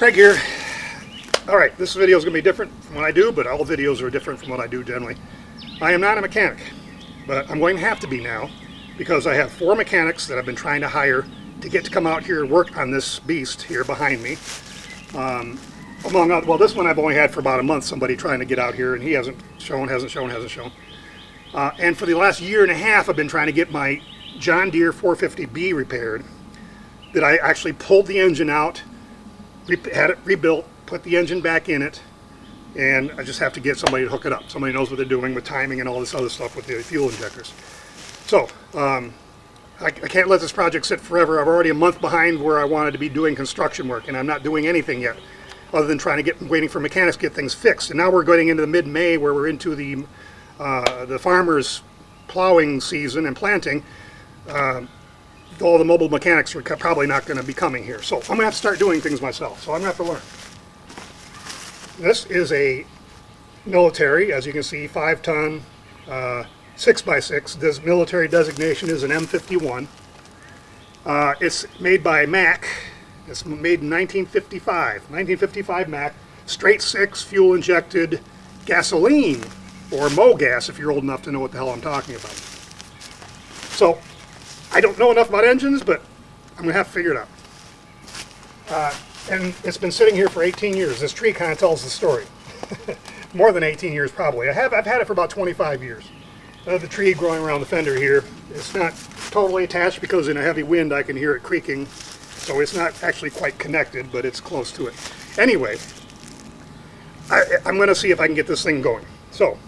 Craig here. Alright, this video is going to be different from what I do, but all videos are different from what I do generally. I am not a mechanic, but I'm going to have to be now because I have 4 mechanics that I've been trying to hire to get to come out here and work on this beast here behind me. Among other, well, this one I've only had for about a month, somebody trying to get out here, and he hasn't shown. And for the last year and a half, I've been trying to get my John Deere 450B repaired. That I actually pulled the engine out, had it rebuilt, put the engine back in it, and I just have to get somebody to hook it up. Somebody knows what they're doing with timing and all this other stuff with the fuel injectors. So, I can't let this project sit forever. I'm already a month behind where I wanted to be doing construction work, and I'm not doing anything yet, other than waiting for mechanics to get things fixed. And now we're getting into the mid-May, where we're into the farmers' plowing season and planting. All the mobile mechanics are probably not going to be coming here. So I'm going to have to start doing things myself. So I'm going to have to learn. This is a military, as you can see, 5-ton, 6x6. This military designation is an M51. It's made by Mack. It's made in 1955. 1955 Mack. Straight 6, fuel injected gasoline, or MoGas if you're old enough to know what the hell I'm talking about. So I don't know enough about engines, but I'm going to have to figure it out. And it's been sitting here for 18 years. This tree kind of tells the story. More than 18 years probably. I've had it for about 25 years. The tree growing around the fender here, it's not totally attached because in a heavy wind I can hear it creaking. So it's not actually quite connected, but it's close to it. Anyway, I'm going to see if I can get this thing going. So,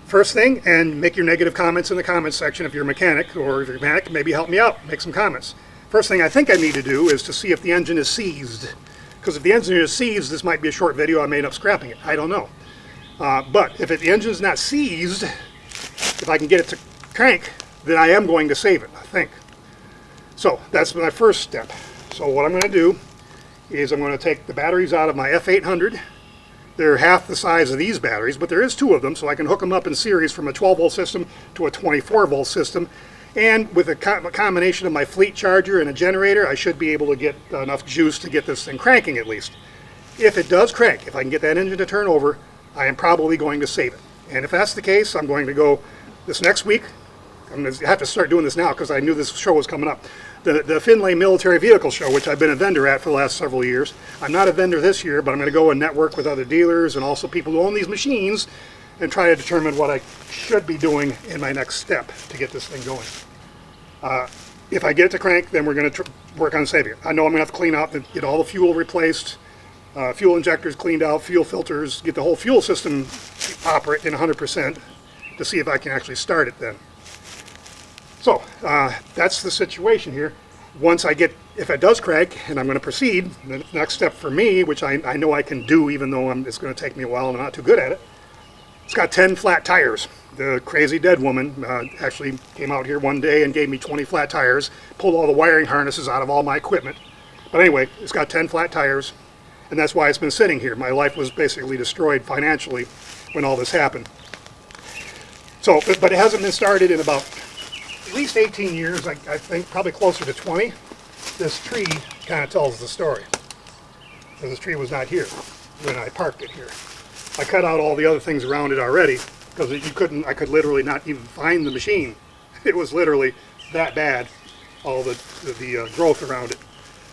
first thing, and make your negative comments in the comments section if you're a mechanic, or if you're a mechanic, maybe help me out, make some comments. First thing I think I need to do is to see if the engine is seized. Because if the engine is seized, this might be a short video, I may end up scrapping it. I don't know. But if the engine's not seized, if I can get it to crank, then I am going to save it, I think. So that's my first step. So what I'm going to do is I'm going to take the batteries out of my F800. They're half the size of these batteries, but there is 2 of them, so I can hook them up in series from a 12-volt system to a 24-volt system. And with a combination of my fleet charger and a generator, I should be able to get enough juice to get this thing cranking at least. If it does crank, if I can get that engine to turn over, I am probably going to save it. And if that's the case, I'm going to go this next week. I'm going to have to start doing this now because I knew this show was coming up. The Finlay Military Vehicle Show, which I've been a vendor at for the last several years. I'm not a vendor this year, but I'm going to go and network with other dealers and also people who own these machines and try to determine what I should be doing in my next step to get this thing going. If I get it to crank, then we're going to work on saving it. I know I'm going to have to clean out and get all the fuel replaced, fuel injectors cleaned out, fuel filters, get the whole fuel system operating 100% to see if I can actually start it then. So that's the situation here. Once I get, if it does crank and I'm going to proceed, the next step for me, which I know I can do even though it's going to take me a while and I'm not too good at it, it's got 10 flat tires. The crazy dead woman actually came out here one day and gave me 20 flat tires, pulled all the wiring harnesses out of all my equipment. But anyway, it's got 10 flat tires, and that's why it's been sitting here. My life was basically destroyed financially when all this happened. So, but it hasn't been started in about at least 18 years, I think probably closer to 20. This tree kind of tells the story. Because this tree was not here when I parked it here. I cut out all the other things around it already because I could literally not even find the machine. It was literally that bad, all the growth around it.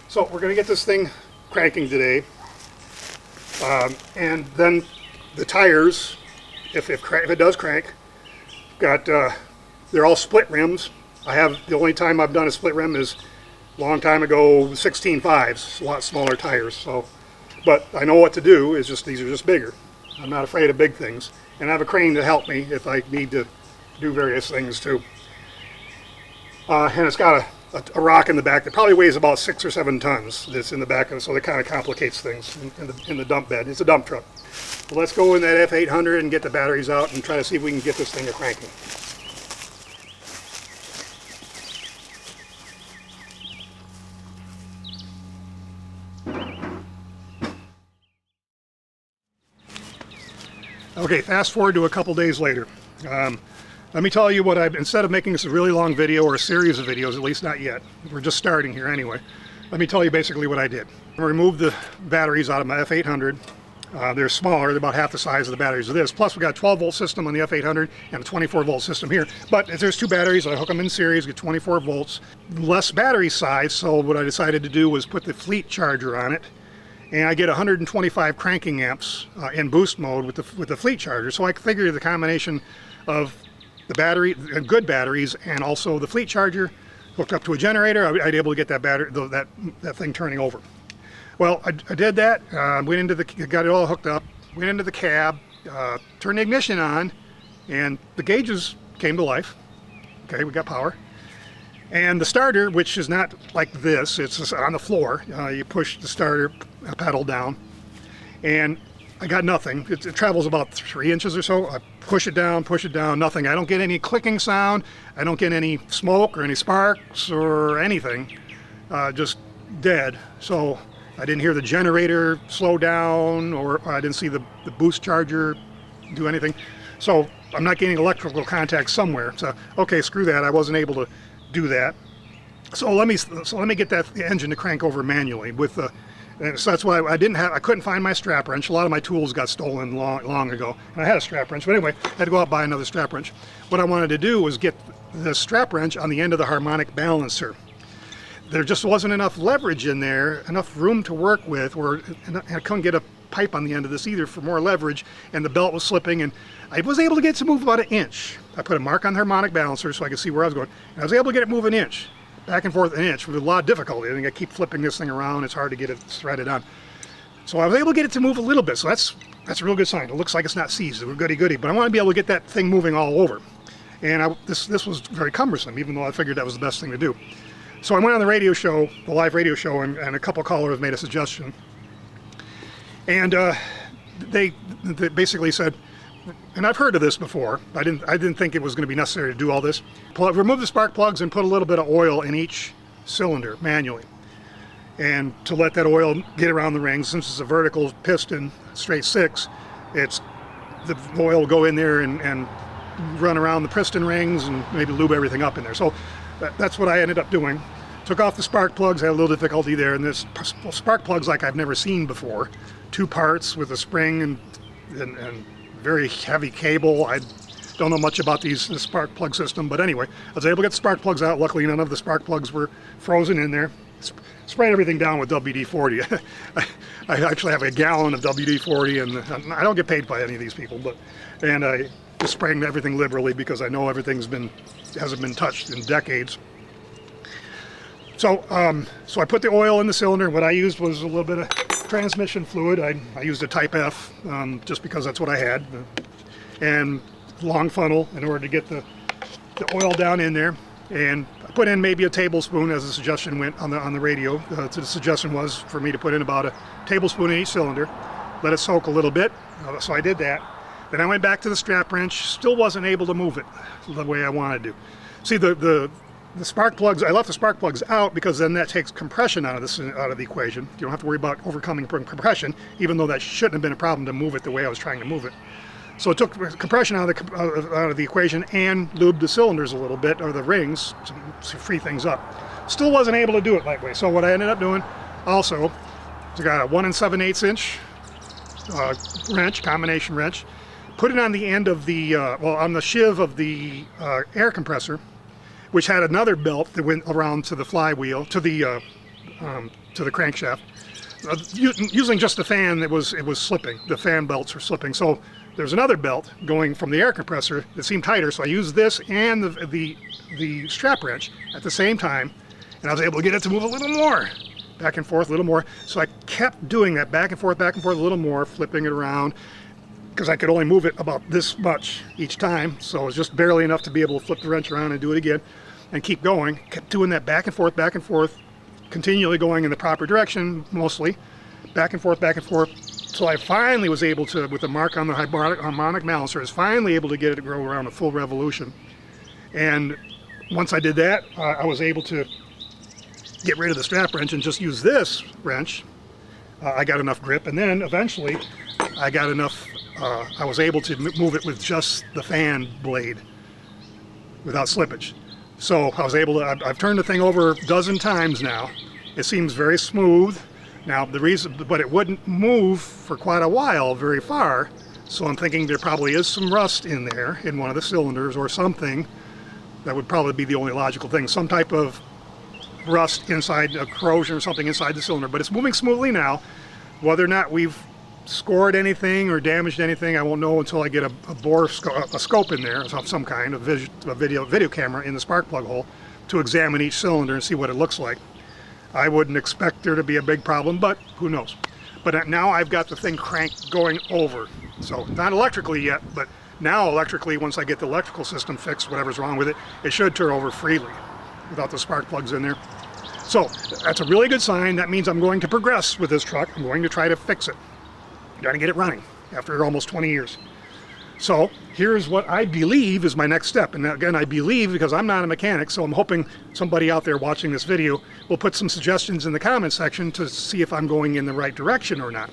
So we're going to get this thing cranking today. And then the tires, if it does crank, they're all split rims. The only time I've done a split rim is a long time ago, 16.5s, a lot smaller tires. So, but I know what to do. These are just bigger. I'm not afraid of big things, and I have a crane to help me if I need to do various things too. And it's got a rock in the back that probably weighs about 6 or 7 tons. That's in the back of it, so that kind of complicates things in the dump bed. It's a dump truck. But let's go in that F800 and get the batteries out and try to see if we can get this thing cranking. Okay, fast forward to a couple days later. Let me tell you what instead of making this a really long video or a series of videos, at least not yet, we're just starting here anyway, Let me tell you basically what I did. I removed the batteries out of my F800. They're smaller, they're about half the size of the batteries of this. Plus we got a 12 volt system on the F800 and a 24 volt system here. But if there's two batteries, I hook them in series, get 24 volts. Less battery size, so what I decided to do was put the fleet charger on it. And I get 125 cranking amps in boost mode with the fleet charger. So I figured the combination of the battery, good batteries, and also the fleet charger hooked up to a generator, I'd be able to get that battery, that thing turning over. Well, I did that, went into got it all hooked up, went into the cab, turned the ignition on, and the gauges came to life. Okay, we got power. And the starter, which is not like this, it's on the floor. You push the starter pedal down, and I got nothing. It travels about 3 inches or so. I push it down, nothing. I don't get any clicking sound. I don't get any smoke or any sparks or anything. Just dead. So I didn't hear the generator slow down, or I didn't see the boost charger do anything. So I'm not getting electrical contact somewhere. So okay, screw that. I wasn't able to do that. So let me get that engine to crank over manually with the. And so that's why I couldn't find my strap wrench. A lot of my tools got stolen long ago, and I had a strap wrench. But anyway, I had to go out and buy another strap wrench. What I wanted to do was get the strap wrench on the end of the harmonic balancer. There just wasn't enough leverage in there, enough room to work with, and I couldn't get a pipe on the end of this either for more leverage, and the belt was slipping, and I was able to get it to move about 1 inch. I put a mark on the harmonic balancer so I could see where I was going, and I was able to get it move 1 inch, back and forth 1 inch with a lot of difficulty. I think I keep flipping this thing around, it's hard to get it threaded on. So I was able to get it to move a little bit, so that's a real good sign. It looks like it's not seized, we're goody-goody, but I want to be able to get that thing moving all over. And this was very cumbersome, even though I figured that was the best thing to do. So I went on the radio show, the live radio show, and a couple callers made a suggestion. And they basically said, and I've heard of this before, I didn't think it was going to be necessary to do all this. Remove the spark plugs and put a little bit of oil in each cylinder manually. And to let that oil get around the rings, since it's a vertical piston, straight 6, the oil will go in there and run around the piston rings and maybe lube everything up in there. So that's what I ended up doing. Took off the spark plugs, had a little difficulty there, and this spark plugs like I've never seen before. 2 parts with a spring and very heavy cable. I don't know much about the spark plug system, but anyway, I was able to get the spark plugs out. Luckily, none of the spark plugs were frozen in there. Sprayed everything down with WD-40. I actually have a gallon of WD-40, and I don't get paid by any of these people, and I just spraying everything liberally because I know everything's hasn't been touched in decades. So I put the oil in the cylinder, and what I used was a little bit of transmission fluid. I used a Type F just because that's what I had, and long funnel in order to get the oil down in there. And I put in maybe a tablespoon, as the suggestion went on the radio. So the suggestion was for me to put in about a tablespoon in each cylinder, let it soak a little bit. So I did that. Then I went back to the strap wrench, still wasn't able to move it the way I wanted to. See, the spark plugs, I left the spark plugs out because then that takes compression out of the equation. You don't have to worry about overcoming compression, even though that shouldn't have been a problem to move it the way I was trying to move it. So it took compression out of the equation and lubed the cylinders a little bit, or the rings, to free things up. Still wasn't able to do it that way. So what I ended up doing also is I got a 1 7/8 inch wrench, combination wrench, put it on the end of the, on the sheave of the air compressor, which had another belt that went around to the flywheel, to the crankshaft. Using just the fan, it was slipping. The fan belts were slipping. So there's another belt going from the air compressor that seemed tighter. So I used this and the strap wrench at the same time, and I was able to get it to move a little more, back and forth a little more. So I kept doing that back and forth a little more, flipping it around, because I could only move it about this much each time. So it was just barely enough to be able to flip the wrench around and do it again and keep going. Kept doing that back and forth, continually going in the proper direction, mostly back and forth, till I finally was able to, with the mark on the harmonic balancer, I was finally able to get it to go around a full revolution. And once I did that, I was able to get rid of the strap wrench and just use this wrench. I got enough grip, and then eventually I got enough, I was able to move it with just the fan blade without slippage. So I was able to, I've turned the thing over a dozen times now, It seems very smooth. Now the reason, but it wouldn't move for quite a while very far, so I'm thinking there probably is some rust in there in one of the cylinders or something. That would probably be the only logical thing, some type of rust inside, a corrosion or something inside the cylinder. But it's moving smoothly now. Whether or not we've scored anything or damaged anything, I won't know until I get a scope in there of some kind, a video camera in the spark plug hole to examine each cylinder and see what it looks like. I wouldn't expect there to be a big problem, but who knows. But now I've got the thing cranked going over. So not electrically yet, but now electrically, once I get the electrical system fixed, whatever's wrong with it, it should turn over freely without the spark plugs in there. So that's a really good sign. That means I'm going to progress with this truck. I'm going to try to fix it. Got to get it running after almost 20 years. So here's what I believe is my next step. And again, I believe because I'm not a mechanic, so I'm hoping somebody out there watching this video will put some suggestions in the comment section to see if I'm going in the right direction or not.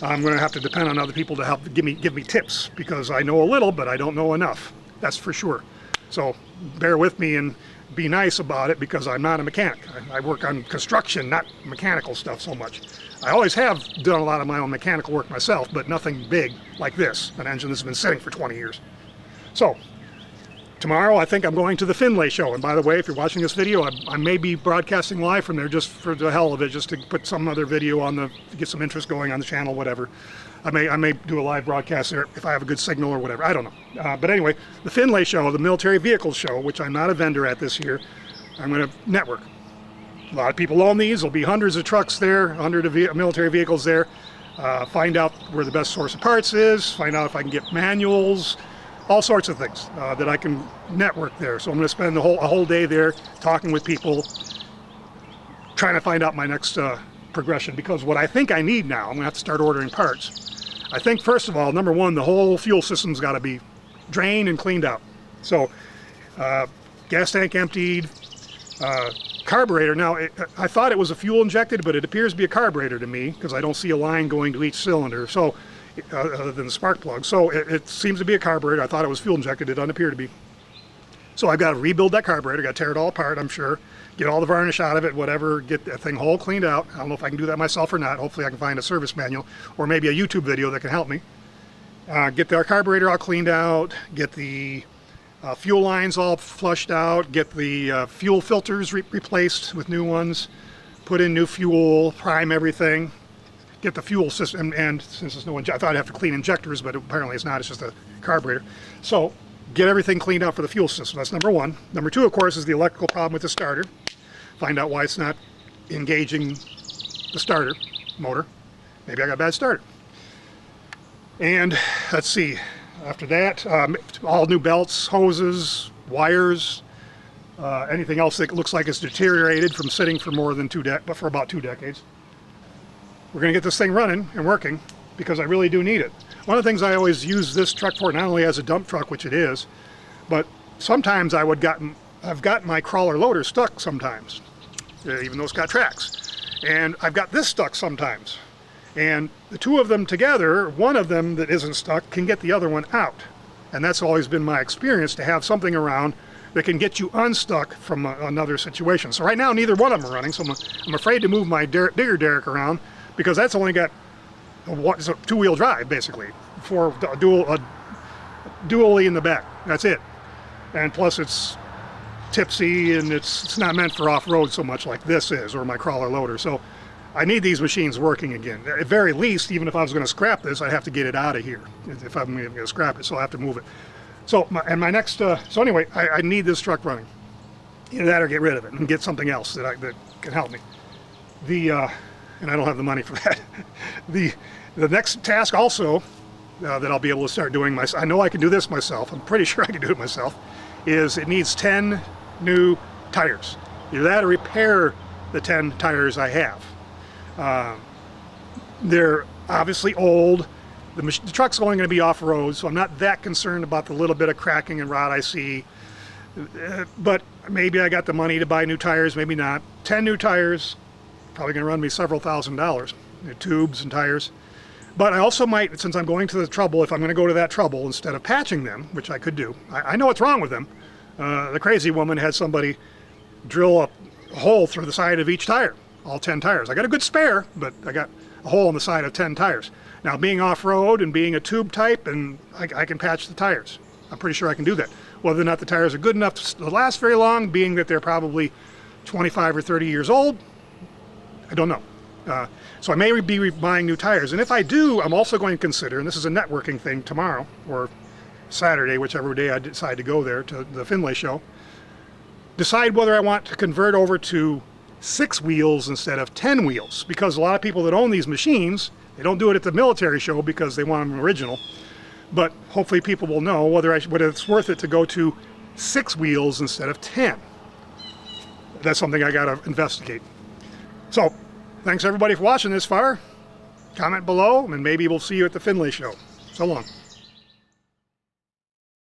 I'm going to have to depend on other people to help give me tips, because I know a little, but I don't know enough. That's for sure. So bear with me and be nice about it, because I'm not a mechanic. I work on construction, not mechanical stuff so much. I always have done a lot of my own mechanical work myself, but nothing big like this, an engine that's been sitting for 20 years. So tomorrow I think I'm going to the Finlay show. And by the way, if you're watching this video, I may be broadcasting live from there just for the hell of it, just to put some other video on to get some interest going on the channel, whatever. I may do a live broadcast there if I have a good signal or whatever. I don't know. But anyway, the Finlay show, the military vehicles show, which I'm not a vendor at this year, I'm going to network. A lot of people own these. There'll be hundreds of trucks there, hundreds of military vehicles there. Find out where the best source of parts is, find out if I can get manuals, all sorts of things that I can network there. So I'm going to spend a whole day there talking with people, trying to find out my next progression, because what I think I need now, I'm going to have to start ordering parts. I think, first of all, number one, the whole fuel system's got to be drained and cleaned out. So gas tank emptied, carburetor. Now, I thought it was a fuel injected, but it appears to be a carburetor to me, because I don't see a line going to each cylinder, so other than the spark plug. So it seems to be a carburetor. I thought it was fuel injected. It doesn't appear to be. So I've got to rebuild that carburetor. Got to tear it all apart, I'm sure. Get all the varnish out of it, whatever. Get that thing whole cleaned out. I don't know if I can do that myself or not. Hopefully I can find a service manual or maybe a YouTube video that can help me. Get the carburetor all cleaned out. Get the fuel lines all flushed out, get the fuel filters replaced with new ones, put in new fuel, prime everything, get the fuel system, and since there's no I thought I'd have to clean injectors, but apparently it's not, it's just a carburetor. So get everything cleaned out for the fuel system. That's number one. Number two, of course, is the electrical problem with the starter. Find out why it's not engaging the starter motor. Maybe I got a bad starter. And let's see. After that, all new belts, hoses, wires, anything else that looks like it's deteriorated from sitting for more than for about 2 decades. We're going to get this thing running and working, because I really do need it. One of the things I always use this truck for, not only as a dump truck, which it is, but sometimes I've got my crawler loader stuck sometimes, even though it's got tracks. And I've got this stuck sometimes. And the two of them together, one of them that isn't stuck can get the other one out. And that's always been my experience, to have something around that can get you unstuck from another situation. So right now, neither one of them are running, so I'm afraid to move my digger derrick around, because that's only got a two-wheel drive, basically, for dually in the back. That's it. And plus it's tipsy, and it's not meant for off-road so much like this is, or my crawler loader. So I need these machines working again. At very least, even if I was going to scrap this, I'd have to get it out of here if I'm going to scrap it, so I'll have to move it. So, my next, so anyway, I need this truck running. Either that or get rid of it and get something else that can help me. And I don't have the money for that. The next task also that I'll be able to start doing myself, I know I can do this myself, I'm pretty sure I can do it myself, is it needs 10 new tires. Either that or repair the 10 tires I have. They're obviously old. The truck's only going to be off-road, so I'm not that concerned about the little bit of cracking and rot I see. But maybe I got the money to buy new tires, maybe not. 10 new tires, probably going to run me several $1,000s, tubes and tires. But I also might, since I'm going to the trouble, if I'm going to go to that trouble, instead of patching them, which I could do, I know what's wrong with them. The crazy woman had somebody drill a hole through the side of each tire. all 10 tires. I got a good spare, but I got a hole in the side of 10 tires. Now, being off-road and being a tube type, and I can patch the tires. I'm pretty sure I can do that. Whether or not the tires are good enough to last very long, being that they're probably 25 or 30 years old, I don't know. So I may be buying new tires. And if I do, I'm also going to consider, and this is a networking thing tomorrow, or Saturday, whichever day I decide to go there to the Findlay show, decide whether I want to convert over to 6 wheels instead of 10 wheels. Because a lot of people that own these machines, they don't do it at the military show because they want them original. But hopefully people will know whether it's worth it to go to 6 wheels instead of 10. That's something I got to investigate. So, thanks everybody for watching this far. Comment below, and maybe we'll see you at the Findlay show. So long.